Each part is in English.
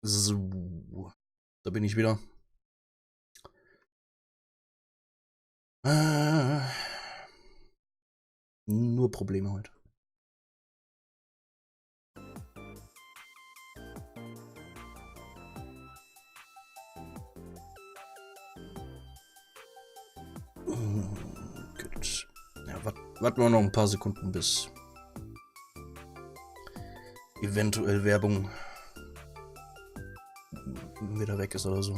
So, da bin ich wieder. Nur Probleme heute. Gut. Ja, warten wir noch ein paar Sekunden, bis eventuell Werbung wieder weg ist oder so.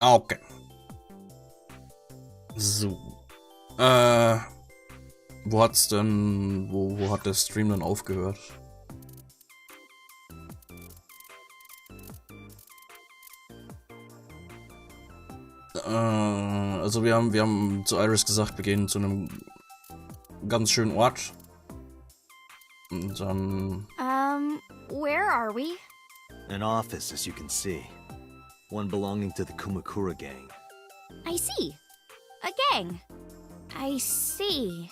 Okay. So. Wo hat's denn, wo hat der Stream dann aufgehört? Also wir haben zu Iris gesagt, wir gehen zu einem ganz schönen Ort. Und dann... where are we? An office, as you can see. One belonging to the Kumakura gang. I see. A gang. I see.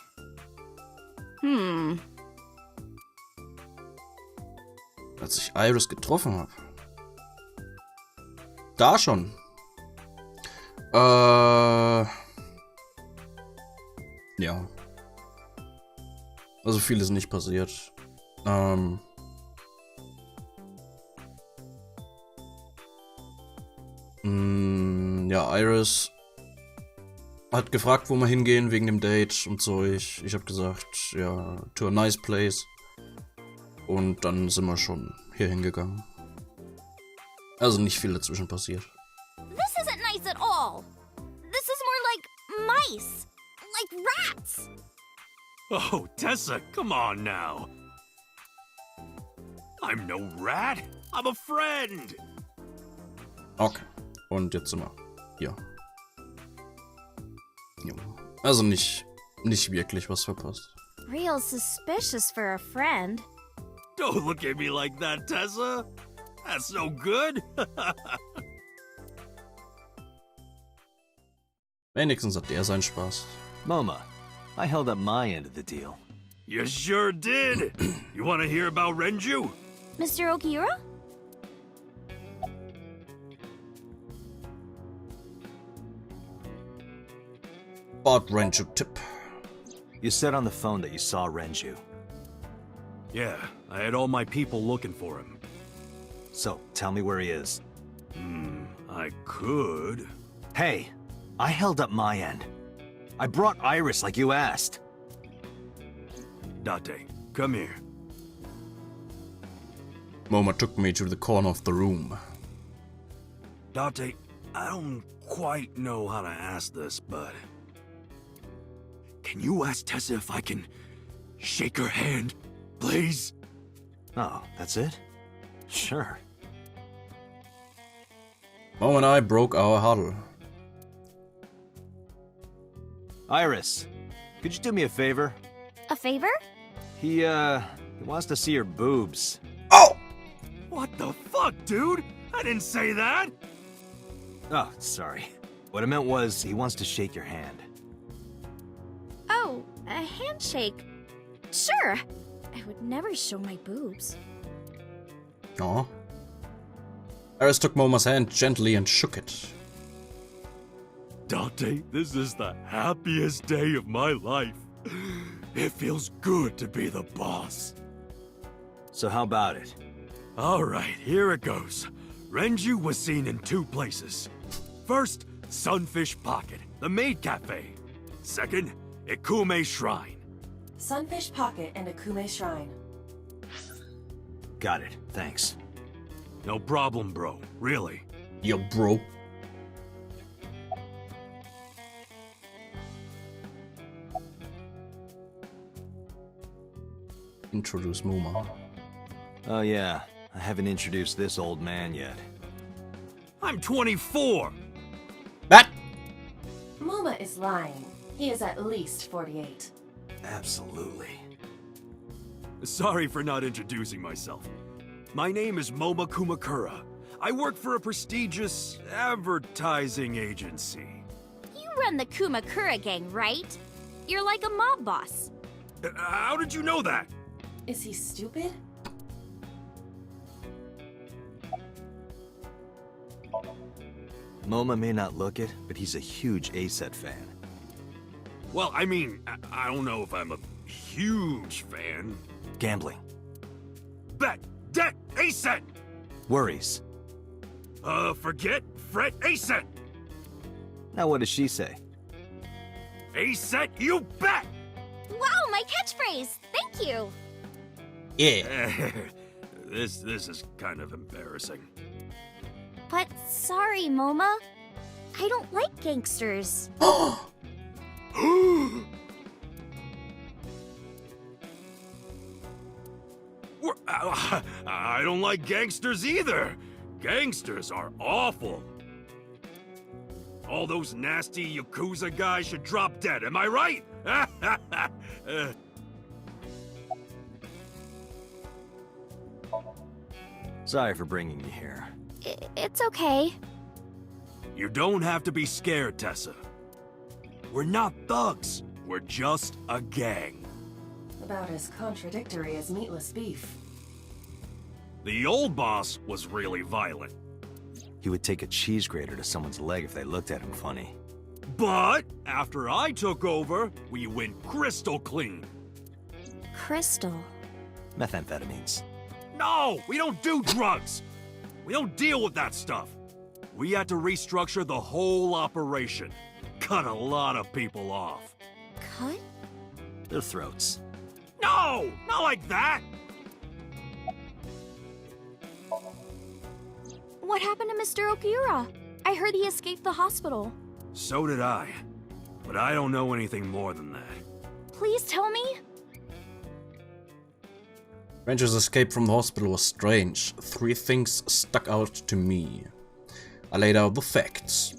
Als ich Iris getroffen habe. Da schon. Ja. Also viel ist nicht passiert. Ja, Iris hat gefragt, wo wir hingehen wegen dem Date und so. Ich habe gesagt, ja, to a nice place. Und dann sind wir schon hier hingegangen. Also nicht viel dazwischen passiert. This isn't nice at all. This is more like mice. Like rats. Oh, Tessa, come on now. I'm no rat. I'm a friend. Okay. Und jetzt sind wir hier. Jo. Also nicht wirklich was verpasst. Real suspicious for a friend. Don't look at me like that, Tessa. That's no good. Wenigstens hat der seinen Spaß. Moma, I held up my end of the deal. You sure did. You want to hear about Renju? Mr. Okira? Bought Renju tip. You said on the phone that you saw Renju. Yeah, I had all my people looking for him. So, tell me where he is. I could. Hey, I held up my end. I brought Iris like you asked. Date, come here. Moma took me to the corner of the room. Date, I don't quite know how to ask this, but... Can you ask Tessa if I can shake her hand, please? Oh, that's it? Sure. Mom and I broke our huddle. Iris, could you do me a favor? A favor? He wants to see your boobs. Oh! What the fuck, dude? I didn't say that! Oh, sorry. What I meant was, he wants to shake your hand. Oh, a handshake. Sure. I would never show my boobs. Aw. Iris took Moma's hand gently and shook it. Dante, this is the happiest day of my life. It feels good to be the boss. So how about it? Alright, here it goes. Renju was seen in two places. First, Sunfish Pocket, the maid cafe. Second, Ikume Shrine. Sunfish Pocket and Akume Shrine. Got it, thanks. No problem, bro. Really. Yo, bro. introduce Moma. Oh yeah, I haven't introduced this old man yet. I'm 24! What? Moma is lying. He is at least 48. Absolutely. Sorry for not introducing myself. My name is Moma Kumakura. I work for a prestigious advertising agency. You run the Kumakura gang, right? You're like a mob boss. How did you know that? Is he stupid? Moma may not look it, but he's a huge A-set fan. Well, I mean, I don't know if I'm a huge fan. Gambling. Bet, debt, A-set! Worries. Forget, fret, A-set! Now what does she say? A-set, you bet! Wow, my catchphrase! Thank you! Yeah. This is kind of embarrassing. But sorry, Moma. I don't like gangsters. I don't like gangsters either. Gangsters are awful. All those nasty Yakuza guys should drop dead, am I right? Sorry for bringing you here. It's okay. You don't have to be scared, Tessa. We're not thugs. We're just a gang. About as contradictory as meatless beef. The old boss was really violent. He would take a cheese grater to someone's leg if they looked at him funny. But after I took over, we went crystal clean. Crystal. Methamphetamines. No, we don't do drugs. We don't deal with that stuff. We had to restructure the whole operation. Cut a lot of people off. Cut? Their throats. No, not like that. What happened to Mr. Okiura? I heard he escaped the hospital. So did I. But I don't know anything more than that. Please tell me? Rancher's escape from the hospital was strange. 3 things stuck out to me. I laid out the facts.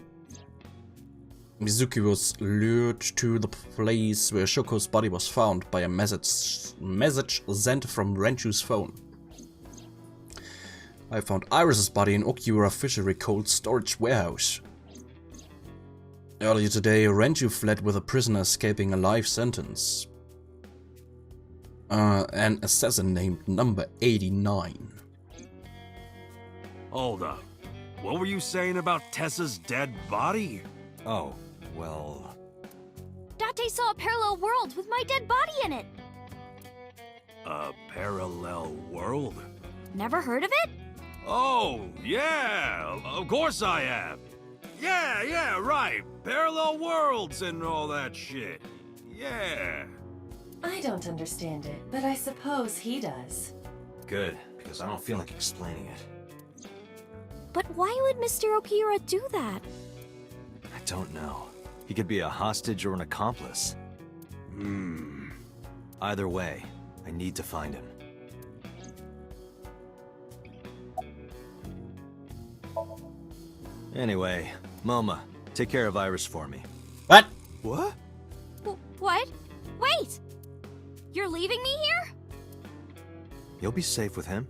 Mizuki was lured to the place where Shoko's body was found by a message sent from Renchu's phone. I found Iris's body in Okiura Fishery Cold Storage Warehouse. Earlier today, Renchu fled with a prisoner escaping a life sentence. An assassin named Number 89. Hold up. What were you saying about Tessa's dead body? Oh, well... Date saw a parallel world with my dead body in it. A parallel world? Never heard of it? Oh, yeah, of course I have. Yeah, right. Parallel worlds and all that shit. Yeah. I don't understand it, but I suppose he does. Good, because I don't feel like explaining it. But why would Mr. Okiura do that? I don't know. He could be a hostage or an accomplice. Either way, I need to find him. Anyway, Moma, take care of Iris for me. What? What? What? Wait! You're leaving me here? You'll be safe with him.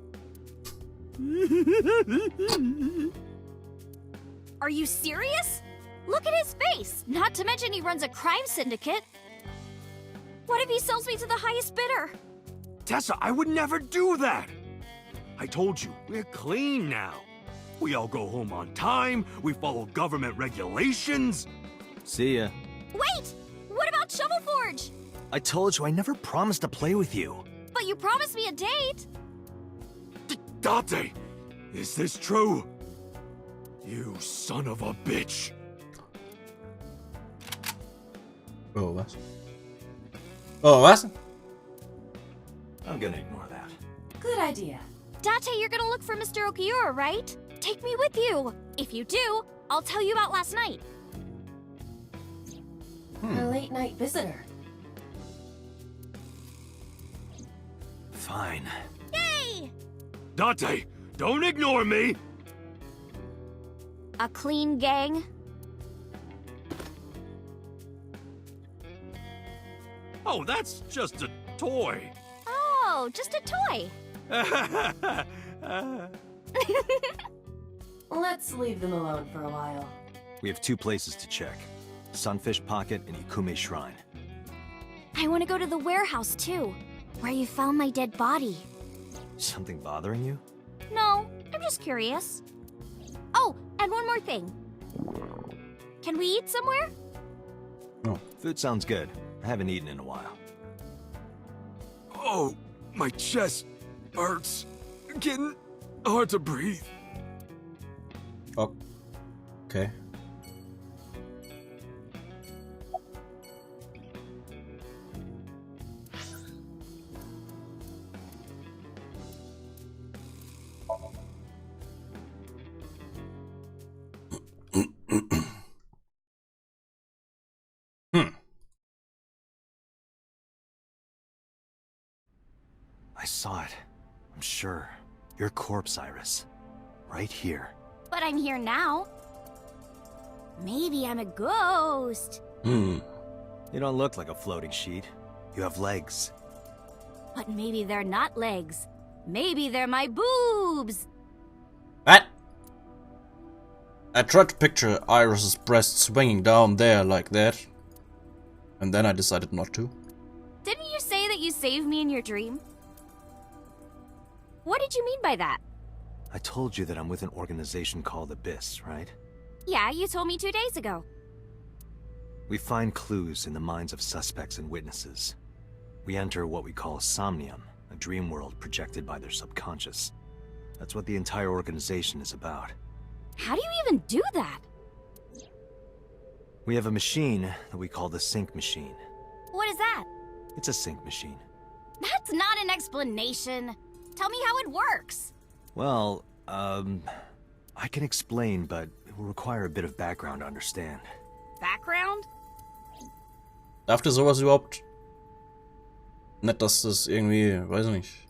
Are you serious? Look at his face! Not to mention he runs a crime syndicate. What if he sells me to the highest bidder? Tessa, I would never do that. I told you, we're clean now. We all go home on time, we follow government regulations. See ya. Wait! What about Shovel Forge? I told you I never promised to play with you. But you promised me a date. Date, is this true? You son of a bitch. Oh, was? Oh, was? I'm gonna ignore that. Good idea. Date, you're gonna look for Mr. Okiura, right? Take me with you. If you do, I'll tell you about last night. A late night visitor. Fine. Yay! Dante, don't ignore me! A clean gang? Oh, that's just a toy. Oh, just a toy. Let's leave them alone for a while. We have 2 places to check. Sunfish Pocket and Ikume Shrine. I want to go to the warehouse too, where you found my dead body. Something bothering you? No, I'm just curious. Oh, and one more thing. Can we eat somewhere? Food sounds good. I haven't eaten in a while. Oh, my chest hurts. Getting hard to breathe. Okay. I saw it. I'm sure. Your corpse, Iris. Right here. But I'm here now. Maybe I'm a ghost. You don't look like a floating sheet. You have legs. But maybe they're not legs. Maybe they're my boobs. What? I tried to picture Iris's breast swinging down there like that. And then I decided not to. Didn't you say that you saved me in your dream? What did you mean by that? I told you that I'm with an organization called Abyss, right? Yeah, you told me 2 days ago. We find clues in the minds of suspects and witnesses. We enter what we call Somnium, a dream world projected by their subconscious. That's what the entire organization is about. How do you even do that? We have a machine that we call the sync machine. What is that? It's a sync machine. That's not an explanation. Tell me how it works. Well, I can explain, but it will require a bit of background to understand. Background? Darf der sowas überhaupt? Nicht, dass das irgendwie, weiß ich nicht.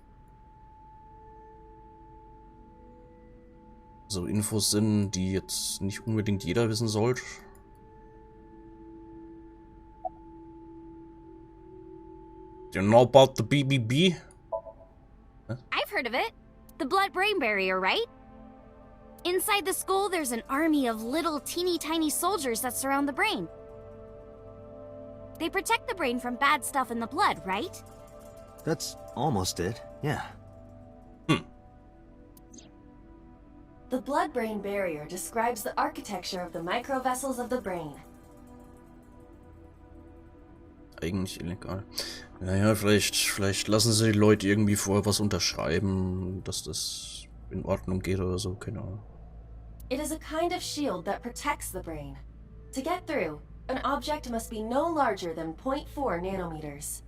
So Infos sind, die jetzt nicht unbedingt jeder wissen sollte. Do you know about the BBB? I've heard of it. The blood-brain barrier, right? Inside the skull, there's an army of little teeny tiny soldiers that surround the brain. They protect the brain from bad stuff in the blood, right? That's almost it, yeah. The blood-brain barrier describes the architecture of the microvessels of the brain. Eigentlich illegal. Naja, vielleicht lassen sie die Leute irgendwie vorher was unterschreiben, dass das in Ordnung geht oder so, keine Ahnung. It is a kind of shield that protects the brain. To get through, an object must be no larger than 0.4 nanometers.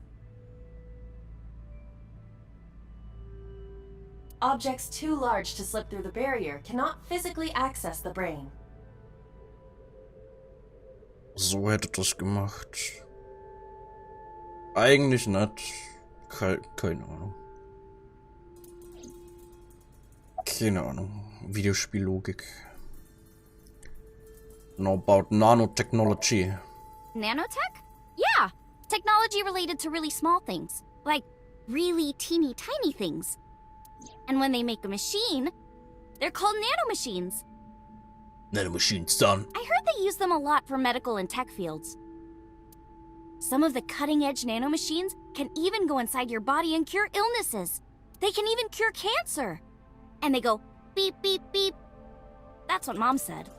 Objects too large to slip through the barrier cannot physically access the brain. So hätte das gemacht. Eigentlich nicht. Keine Ahnung. Keine Ahnung. Videospiellogik. Know about nanotechnology. Nanotech? Yeah, technology related to really small things. Like really teeny tiny things. And when they make a machine, they're called nanomachines. Nanomachines done. I heard they use them a lot for medical and tech fields. Some of the cutting-edge nanomachines can even go inside your body and cure illnesses. They can even cure cancer. And they go beep, beep, beep. That's what Mom said.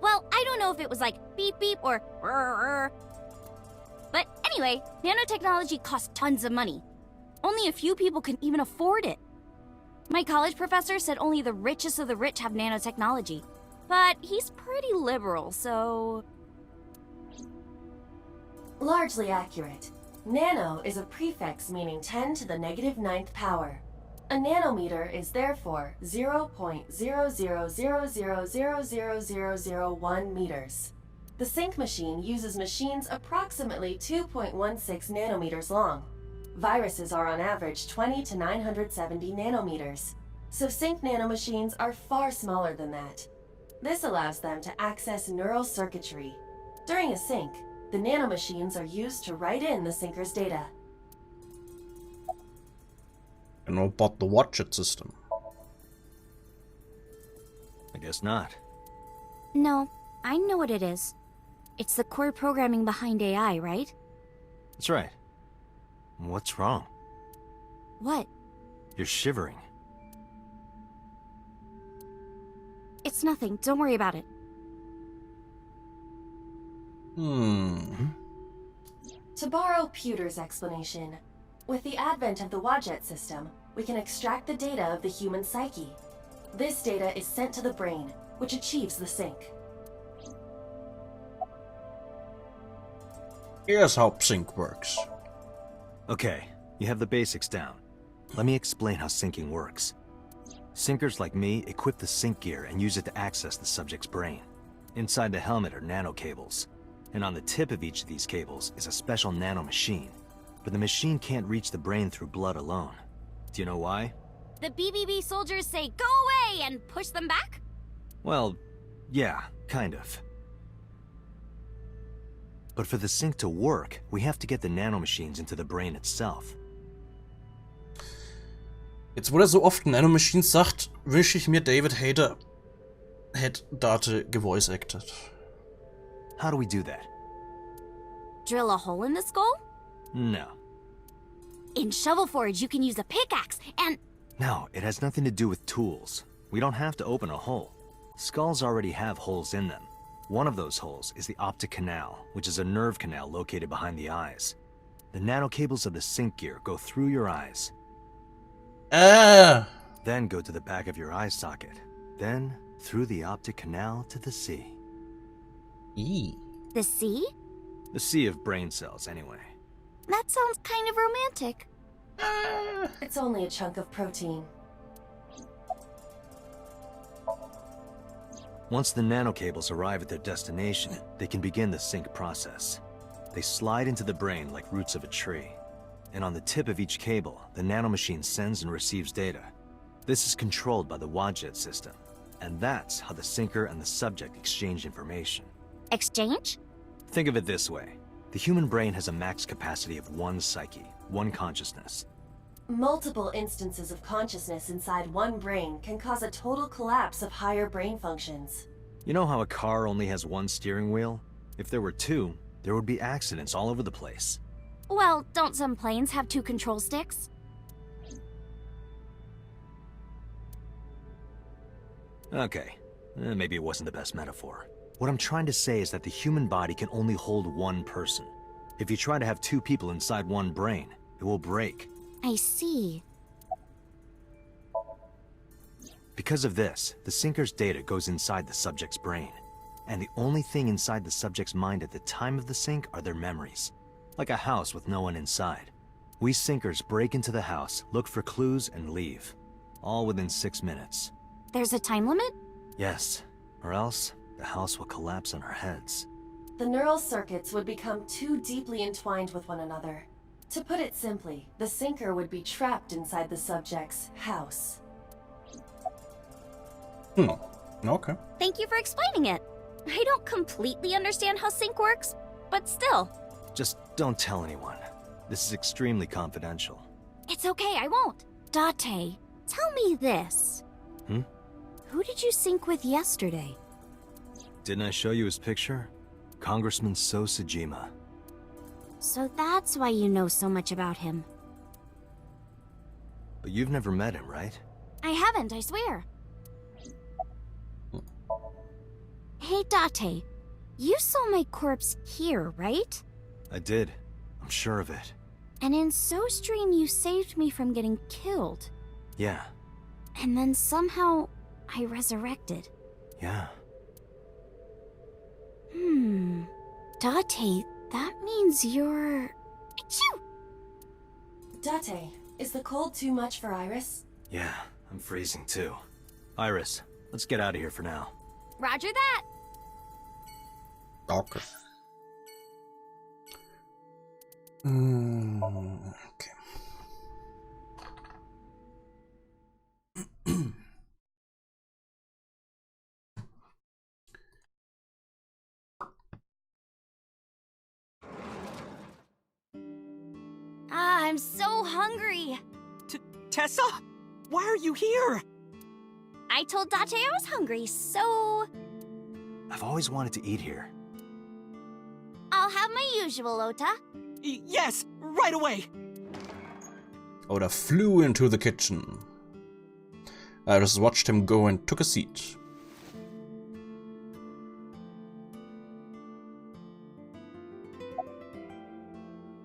Well, I don't know if it was like beep, beep or rrr. But anyway, nanotechnology costs tons of money. Only a few people can even afford it. My college professor said only the richest of the rich have nanotechnology. But he's pretty liberal, so... Largely accurate. Nano is a prefix meaning 10 to the negative 9th power. A nanometer is therefore 0.000000001 meters. The sink machine uses machines approximately 2.16 nanometers long. Viruses are on average 20 to 970 nanometers, so sink nanomachines are far smaller than that. This allows them to access neural circuitry. During a sync, the nanomachines are used to write in the sinker's data. You know about the watch it system? I guess not. No, I know what it is. It's the core programming behind AI, right? That's right. What's wrong? What? You're shivering. It's nothing. Don't worry about it. To borrow Pewter's explanation, with the advent of the Wadjet system, we can extract the data of the human psyche. This data is sent to the brain, which achieves the sync. Here's how sync works. Okay, you have the basics down. Let me explain how syncing works. Syncers like me equip the sync gear and use it to access the subject's brain. Inside the helmet are nanocables, and on the tip of each of these cables is a special nanomachine. But the machine can't reach the brain through blood alone. Do you know why? The BBB soldiers say, "Go away!" and push them back? Well, yeah, kind of. But for the sync to work, we have to get the nanomachines into the brain itself. Jetzt, wo er so oft Nanomachines sagt, wünsche ich mir, David Hayter hätte Date gevoice-acted. How do we do that? Drill a hole in the skull? No. In Shovel Forge, you can use a pickaxe and... No, it has nothing to do with tools. We don't have to open a hole. Skulls already have holes in them. One of those holes is the optic canal, which is a nerve canal located behind the eyes. The nanocables of the sync gear go through your eyes, then go to the back of your eye socket, then through the optic canal to the sea. The sea? The sea of brain cells, anyway. That sounds kind of romantic. It's only a chunk of protein. Once the nanocables arrive at their destination, they can begin the sync process. They slide into the brain like roots of a tree. And on the tip of each cable, the nanomachine sends and receives data. This is controlled by the Wadjet system. And that's how the syncer and the subject exchange information. Exchange? Think of it this way. The human brain has a max capacity of one psyche, one consciousness. Multiple instances of consciousness inside one brain can cause a total collapse of higher brain functions. You know how a car only has one steering wheel? If there were two, there would be accidents all over the place. Well, don't some planes have 2 control sticks? Okay, maybe it wasn't the best metaphor. What I'm trying to say is that the human body can only hold one person. If you try to have 2 people inside one brain, it will break. I see. Because of this, the syncer's data goes inside the subject's brain. And the only thing inside the subject's mind at the time of the sync are their memories. Like a house with no one inside. We syncers break into the house, look for clues, and leave. All within 6 minutes. There's a time limit? Yes, or else the house will collapse on our heads. The neural circuits would become too deeply entwined with one another. To put it simply, the syncer would be trapped inside the subject's house. Okay. Thank you for explaining it. I don't completely understand how sync works, but still. Just don't tell anyone. This is extremely confidential. It's okay, I won't. Date, tell me this. Who did you sync with yesterday? Didn't I show you his picture? Congressman So Sejima. So that's why you know so much about him. But you've never met him, right? I haven't, I swear. Hey, Date, you saw my corpse here, right? I did. I'm sure of it. And in SoStream, you saved me from getting killed. Yeah. And then somehow, I resurrected. Yeah. Date, that means you're... Achoo! Date, is the cold too much for Iris? Yeah, I'm freezing too. Iris, let's get out of here for now. Roger that! Okay. Okay. I'm so hungry. Tessa? Why are you here? I told Date I was hungry, so I've always wanted to eat here. I'll have my usual, Ota. Yes, right away. Oda flew into the kitchen. Iris watched him go and took a seat.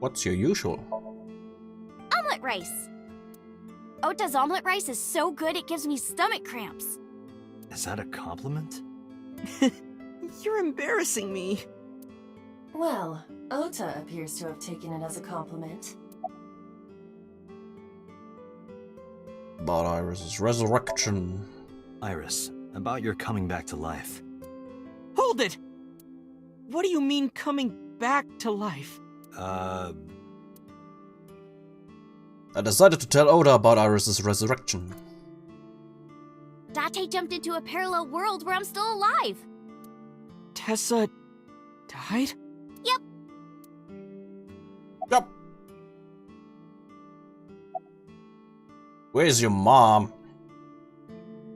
What's your usual? Omelet rice. Ota's omelet rice is so good it gives me stomach cramps. Is that a compliment? You're embarrassing me. Well, Ota appears to have taken it as a compliment. About Iris's resurrection. Iris, about your coming back to life. Hold it! What do you mean coming back to life? I decided to tell Oda about Iris's resurrection. Date jumped into a parallel world where I'm still alive. Tessa died? Yep. Yup. Where's your mom?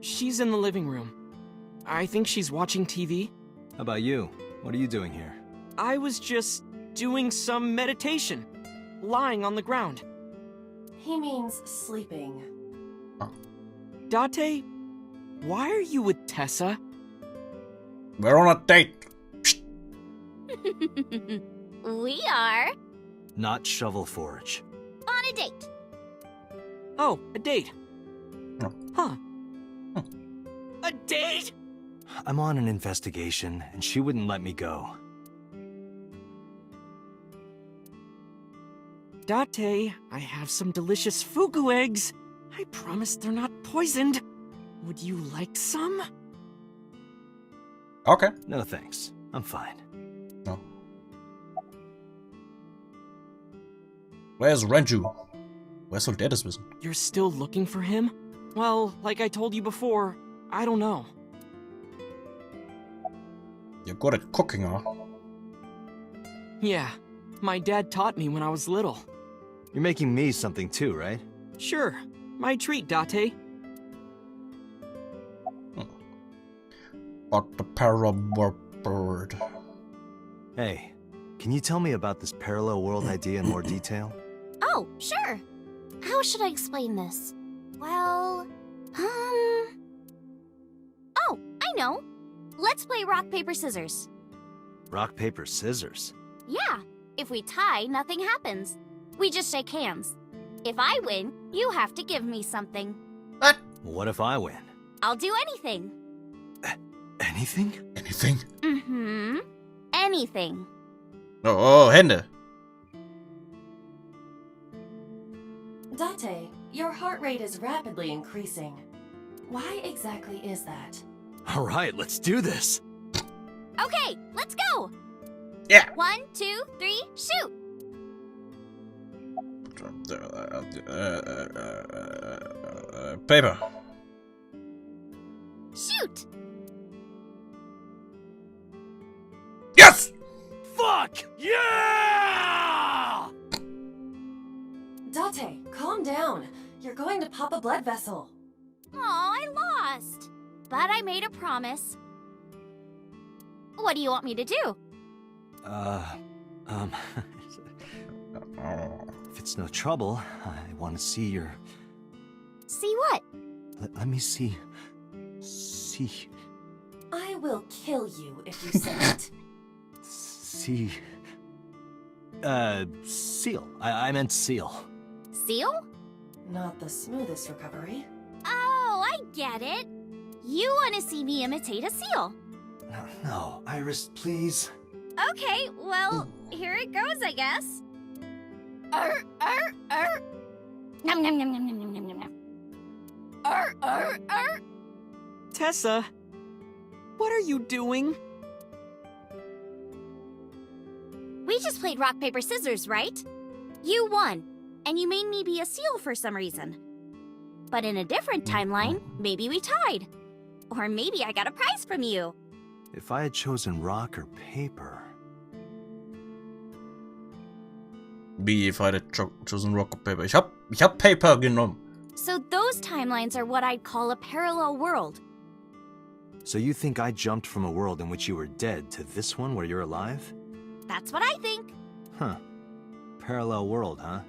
She's in the living room. I think she's watching TV. How about you? What are you doing here? I was just doing some meditation, lying on the ground. He means sleeping. Date, why are you with Tessa? We're on a date. We are Not shovel forage. on a date. Oh, a date. No. Huh. A date? I'm on an investigation, and she wouldn't let me go. Date, I have some delicious fugu eggs. I promise they're not poisoned. Would you like some? Okay. No thanks. I'm fine. No. Where's Renju? Wer soll der das wissen? You're still looking for him? Well, like I told you before, I don't know. You're good at cooking, huh? Yeah, my dad taught me when I was little. You're making me something too, right? Sure, my treat, Date. But the parallel bird. Hey, can you tell me about this parallel world idea in more detail? Oh, sure. How should I explain this? Well, Oh, I know. Let's play rock, paper, scissors. Rock, paper, scissors. Yeah, if we tie, nothing happens. We just shake hands. If I win, you have to give me something. What if I win? I'll do anything. Anything? Anything? Mm-hmm. Anything. Oh, Hände. Date, your heart rate is rapidly increasing. Why exactly is that? All right, let's do this. Okay, let's go. Yeah. 1, 2, 3, shoot. Paper. Shoot. Yes! Fuck! Yeah! Date, calm down. You're going to pop a blood vessel. Aw, I lost. But I made a promise. What do you want me to do? If it's no trouble, I want to see your... See what? Let me see... See... I will kill you if you say it. See... seal. I meant seal. Seal? Not the smoothest recovery. Oh, I get it. You want to see me imitate a seal. No, Iris, please. Okay, well, here it goes, I guess. Nom nom nom nom nom nom nom nom nom. Tessa, what are you doing? We just played rock, paper, scissors, right? You won, and you made me be a seal for some reason. But in a different timeline, maybe we tied. Or maybe I got a prize from you. If I had chosen rock or paper... Wie if I had chosen rock or paper? Ich hab Paper genommen. So those timelines are what I'd call a parallel world. So you think I jumped from a world in which you were dead to this one where you're alive? That's what I think. Huh. Parallel world, huh?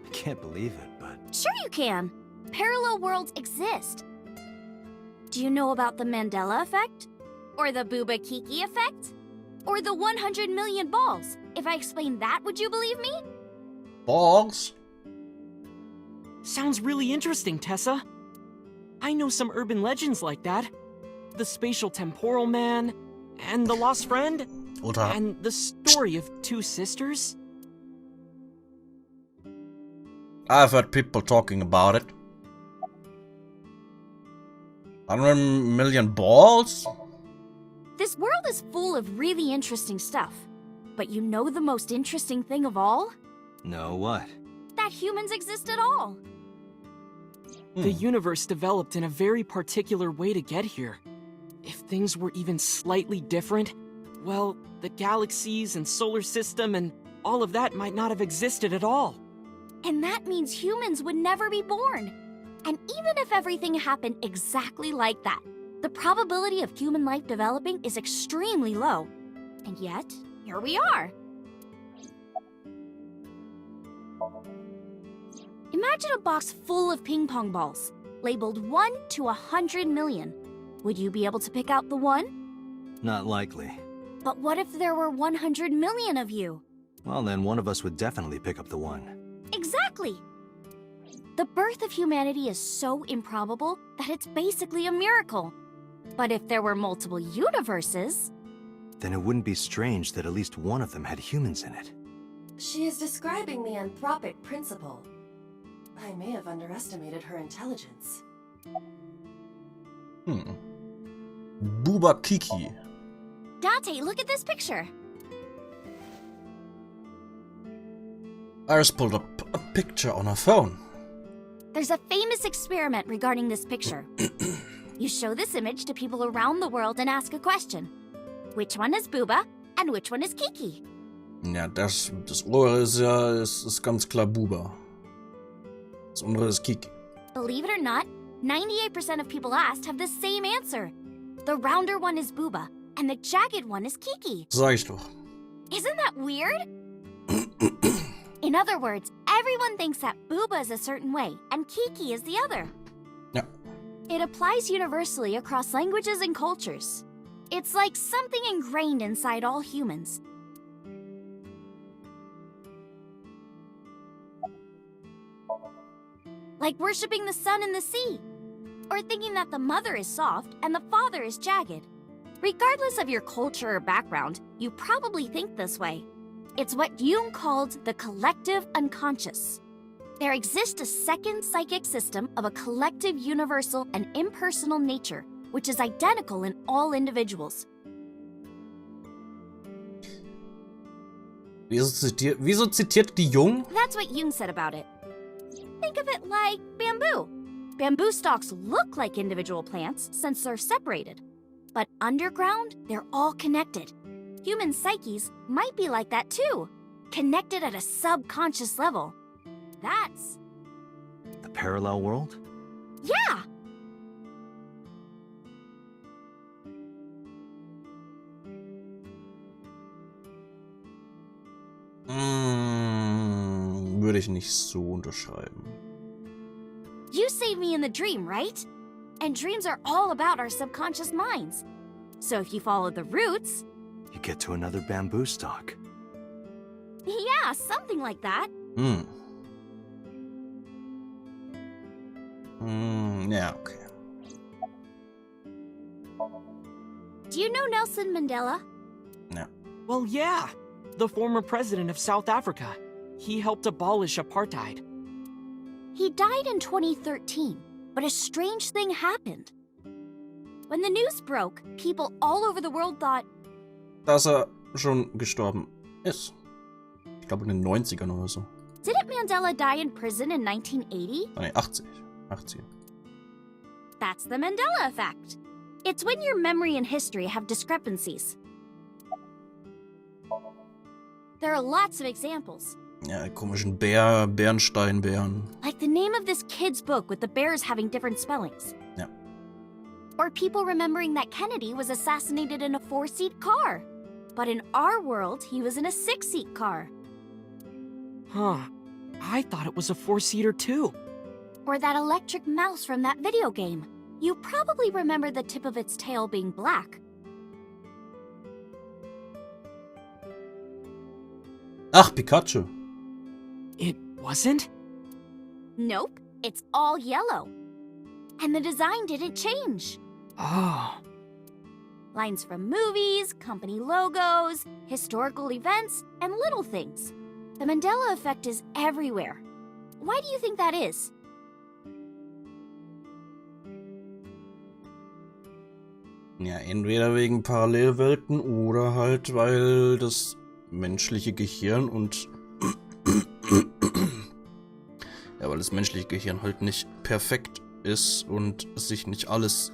I can't believe it, but... Sure you can. Parallel worlds exist. Do you know about the Mandela effect? Or the Booba Kiki effect? Or the 100 million balls? If I explained that, would you believe me? Balls? Sounds really interesting, Tessa. I know some urban legends like that. The spatial temporal man, and the lost friend, Oder and the story of two sisters. I've heard people talking about it. 100 million balls? This world is full of really interesting stuff. But you know the most interesting thing of all? No, what? That humans exist at all. The universe developed in a very particular way to get here. If things were even slightly different, well, the galaxies and solar system and all of that might not have existed at all. And that means humans would never be born. And even if everything happened exactly like that, the probability of human life developing is extremely low. And yet, here we are. Imagine a box full of ping pong balls, labeled 1 to 100 million. Would you be able to pick out the 1? Not likely. But what if there were 100 million of you? Well, then one of us would definitely pick up the 1. Exactly! The birth of humanity is so improbable that it's basically a miracle. But if there were multiple universes... Then it wouldn't be strange that at least one of them had humans in it. She is describing the anthropic principle. I may have underestimated her intelligence. Booba Kiki. Dante, look at this picture. Iris pulled up a picture on her phone. There's a famous experiment regarding this picture. You show this image to people around the world and ask a question. Which one is Booba and which one is Kiki? Ja, das obere ist ganz klar Booba. Das untere ist Kiki. Believe it or not, 98% of people asked have the same answer. The rounder one is Booba, and the jagged one is Kiki. Sag ich doch. Isn't that weird? In other words, everyone thinks that Booba is a certain way, and Kiki is the other. Ja. It applies universally across languages and cultures. It's like something ingrained inside all humans. Like worshipping the sun and the sea. Or thinking that the mother is soft and the father is jagged. Regardless of your culture or background, you probably think this way. It's what Jung called the collective unconscious. There exists a second psychic system of a collective universal and impersonal nature, which is identical in all individuals. Wieso zitiert die Jung? That's what Jung said about it. Think of it like bamboo. Bamboo stalks look like individual plants since they're separated. But underground, they're all connected. Human psyches might be like that too, connected at a subconscious level. That's... The parallel world? Yeah! Würde ich nicht so unterschreiben. You saved me in the dream, right? And dreams are all about our subconscious minds. So if you follow the roots... You get to another bamboo stalk. Yeah, something like that. Ja, okay. Do you know Nelson Mandela? Ja. Well, yeah. The former president of South Africa. He helped abolish apartheid. He died in 2013, but a strange thing happened. When the news broke, people all over the world thought, Dass schon gestorben ist. glaube in den 90ern oder so. Didn't Mandela die in prison in 1980? Ah, nee, 80. 80. That's the Mandela effect. It's when your memory and history have discrepancies. There are lots of examples. Ja, die komischen Bernsteinbären. Like the name of this kid's book with the bears having different spellings. Ja. Or people remembering that Kennedy was assassinated in a 4-seat car. But in our world, he was in a 6-seat car. Huh. I thought it was a 4-seater too. Or that electric mouse from that video game. You probably remember the tip of its tail being black. Ach, Pikachu. It wasn't? Nope, it's all yellow. And the design didn't change. Oh. Lines from movies, company logos, historical events, and little things. The Mandela effect is everywhere. Why do you think that is? Ja, entweder wegen Parallelwelten oder halt, weil das menschliche Gehirn und ja, weil das menschliche Gehirn halt nicht perfekt ist und sich nicht alles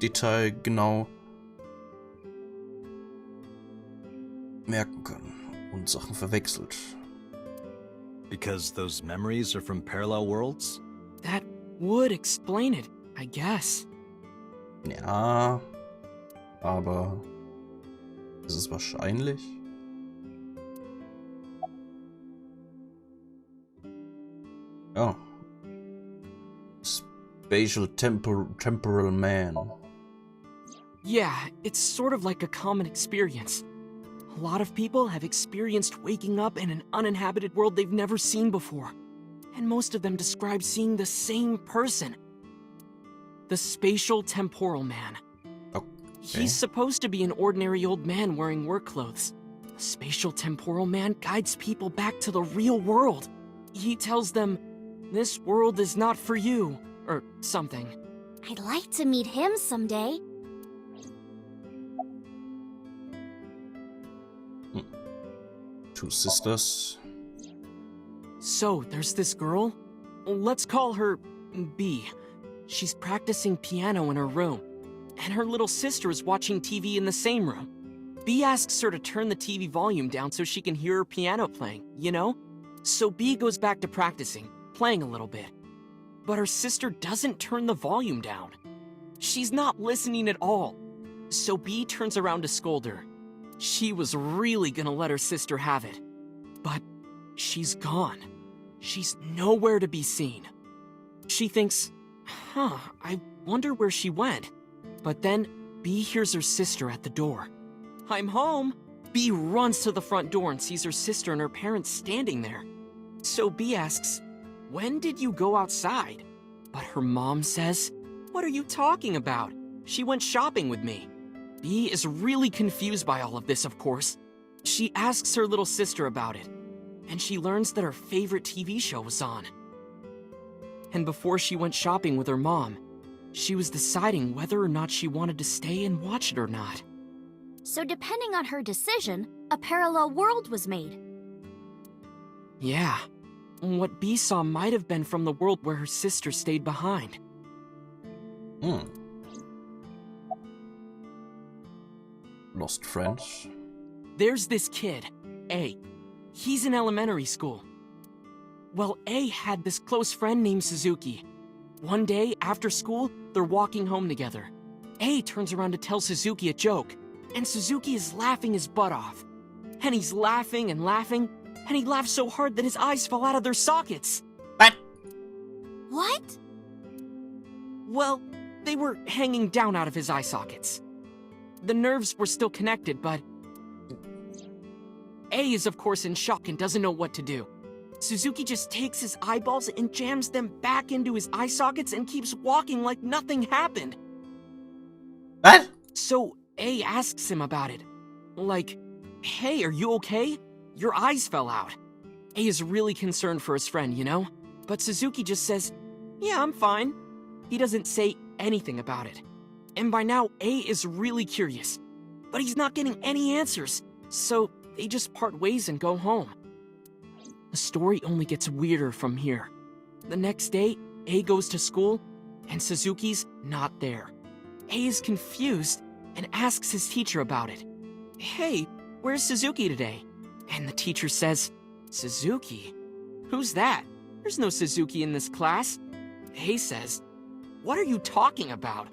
detailgenau merken kann und Sachen verwechselt. Because those memories are from parallel worlds? That would explain it, I guess. Ja, aber ist es wahrscheinlich? Ja. Spatial temporal man. Yeah, it's sort of like a common experience. A lot of people have experienced waking up in an uninhabited world they've never seen before. And most of them describe seeing the same person. The spatial temporal man. Okay. He's supposed to be an ordinary old man wearing work clothes. The spatial temporal man guides people back to the real world. He tells them, this world is not for you, or something. I'd like to meet him someday. Two sisters. So, there's this girl. Let's call her B. She's practicing piano in her room, and her little sister is watching TV in the same room. B asks her to turn the TV volume down so she can hear her piano playing, you know? So B goes back to practicing, playing a little bit. But her sister doesn't turn the volume down. She's not listening at all. So B turns around to scold her. She was really gonna let her sister have it. But she's gone. She's nowhere to be seen. She thinks, I wonder where she went. But then B hears her sister at the door. I'm home. B runs to the front door and sees her sister and her parents standing there. So B asks, when did you go outside? But her mom says, what are you talking about? She went shopping with me. B is really confused by all of this, of course. She asks her little sister about it, and she learns that her favorite TV show was on. And before she went shopping with her mom, she was deciding whether or not she wanted to stay and watch it or not. So depending on her decision, a parallel world was made. Yeah. What B saw might have been from the world where her sister stayed behind. Lost friends. There's this kid, A. He's in elementary school. Well, A had this close friend named Suzuki. One day, after school, they're walking home together. A turns around to tell Suzuki a joke, and Suzuki is laughing his butt off. And he's laughing and laughing, and he laughs so hard that his eyes fall out of their sockets. What? Well, they were hanging down out of his eye sockets. The nerves were still connected, but A is of course in shock and doesn't know what to do. Suzuki just takes his eyeballs and jams them back into his eye sockets and keeps walking like nothing happened. What? So A asks him about it. Like, hey, are you okay? Your eyes fell out. A is really concerned for his friend, you know? But Suzuki just says, yeah, I'm fine. He doesn't say anything about it. And by now, A is really curious. But he's not getting any answers. So They just part ways and go home. The story only gets weirder from here. The next day, A goes to school, and Suzuki's not there. A is confused and asks his teacher about it. Hey, where's Suzuki today? And the teacher says, Suzuki? Who's that? There's no Suzuki in this class. A says, what are you talking about?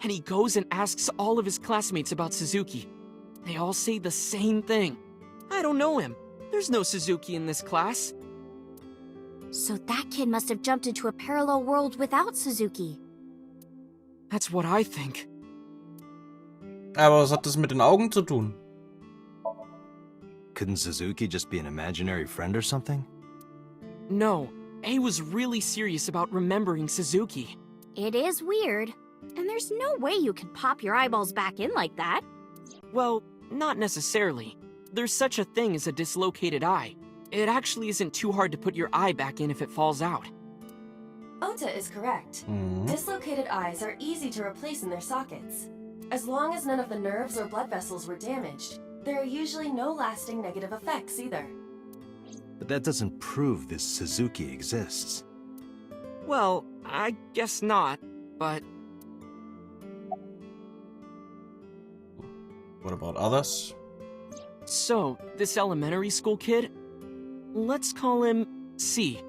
And he goes and asks all of his classmates about Suzuki. They all say the same thing. I don't know him. There's no Suzuki in this class. So that kid must have jumped into a parallel world without Suzuki. That's what I think. Aber was hat das mit den Augen zu tun? Couldn't Suzuki just be an imaginary friend or something? No, A was really serious about remembering Suzuki. It is weird. And there's no way you can pop your eyeballs back in like that. Well, not necessarily. There's such a thing as a dislocated eye. It actually isn't too hard to put your eye back in if it falls out. Ota is correct. Dislocated eyes are easy to replace in their sockets. As long as none of the nerves or blood vessels were damaged, there are usually no lasting negative effects either. But that doesn't prove this Suzuki exists. Well, I guess not, but... What about others? So, this elementary school kid? Let's call him C.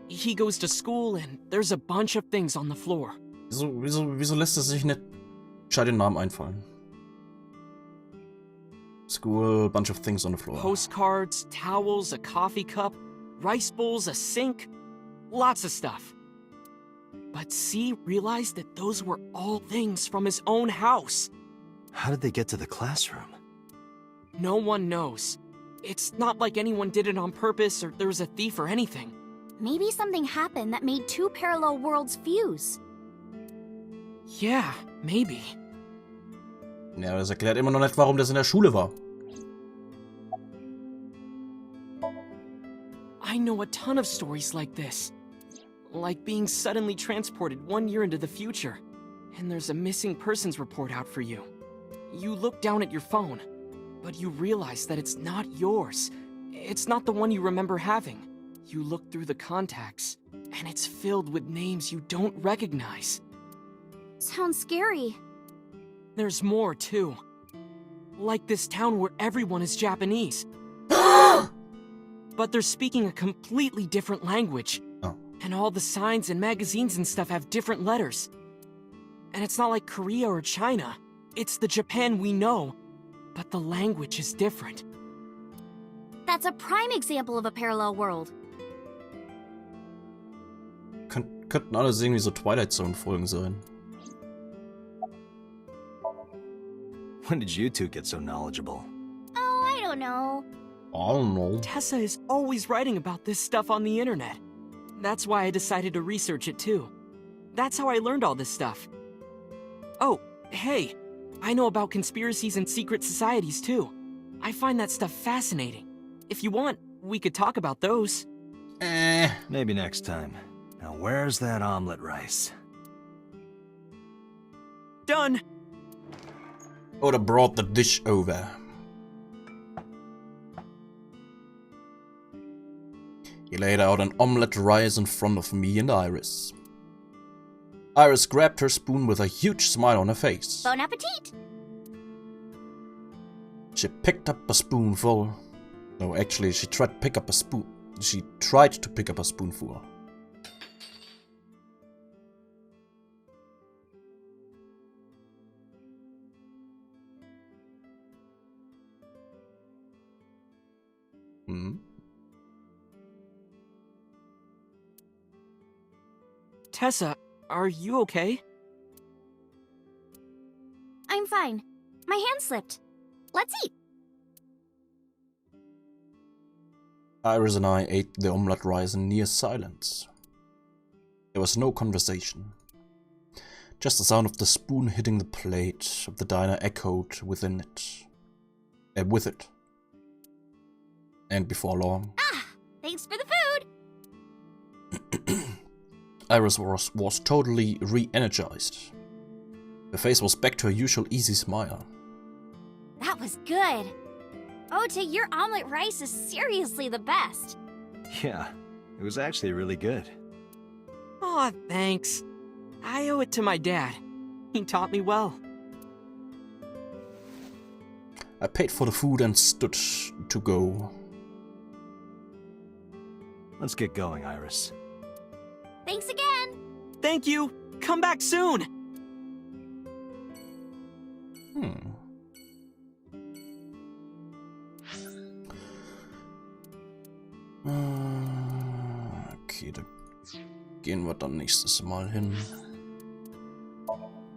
He goes to school and there's a bunch of things on the floor. Wieso lässt es sich nicht gescheit den Namen einfallen? School, bunch of things on the floor. Postcards, towels, a coffee cup, rice bowls, a sink, lots of stuff. But C realized that those were all things from his own house. How did they get to the classroom? No one knows. It's not like anyone did it on purpose or there was a thief or anything. Maybe something happened that made two parallel worlds fuse. Yeah, maybe. Ja, das erklärt immer noch nicht, warum das in der Schule war. I know a ton of stories like this. Like being suddenly transported 1 year into the future, and there's a missing persons report out for you. You look down at your phone, but you realize that it's not yours. It's not the one you remember having. You look through the contacts, and it's filled with names you don't recognize. Sounds scary. There's more, too. Like this town where everyone is Japanese. But they're speaking a completely different language. Oh. And all the signs and magazines and stuff have different letters. And it's not like Korea or China. It's the Japan we know, but the language is different. That's a prime example of a parallel world. Könnten alles irgendwie so Twilight Zone Folgen sein. When did you two get so knowledgeable? Oh, I don't know. I don't know. Tessa is always writing about this stuff on the internet. That's why I decided to research it too. That's how I learned all this stuff. Oh, hey, I know about conspiracies and secret societies too. I find that stuff fascinating. If you want, we could talk about those. Maybe next time. Now where's that omelet rice? Done! Oder brought the dish over. He laid out an omelette rice in front of me and Iris. Iris grabbed her spoon with a huge smile on her face. Bon appetit! She picked up a spoonful. No, actually, she tried to pick up a spoon. She tried to pick up a spoonful. Tessa, are you okay? I'm fine. My hand slipped. Let's eat. Iris and I ate the omelette rice in near silence. There was no conversation. Just the sound of the spoon hitting the plate of the diner echoed within it. With it. And before long... Ah! Thanks for the food! Iris was totally re-energized. Her face was back to her usual easy smile. That was good. Ota, your omelet rice is seriously the best. Yeah, it was actually really good. Aw, thanks. I owe it to my dad. He taught me well. I paid for the food and stood to go. Let's get going, Iris. Thanks again. Thank you. Come back soon. Okay, da gehen wir dann nächstes Mal hin.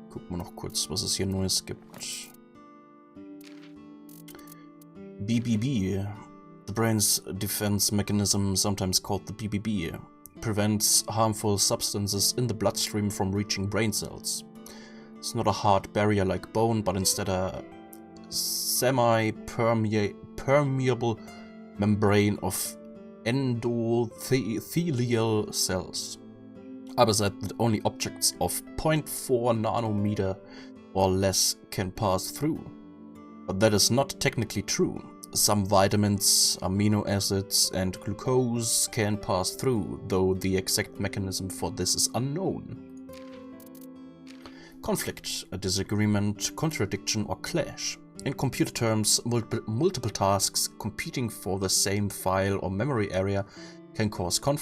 Gucken wir noch kurz, was es hier Neues gibt. BBB. The brain's defense mechanism, sometimes called the BBB, prevents harmful substances in the bloodstream from reaching brain cells. It's not a hard barrier like bone, but instead a semi-permeable membrane of endothelial cells. Others said that only objects of 0.4 nanometer or less can pass through. But that is not technically true. Some vitamins, amino acids, and glucose can pass through, though the exact mechanism for this is unknown. Conflict, a disagreement, contradiction, or clash. In computer terms, multiple tasks competing for the same file or memory area can cause conflict.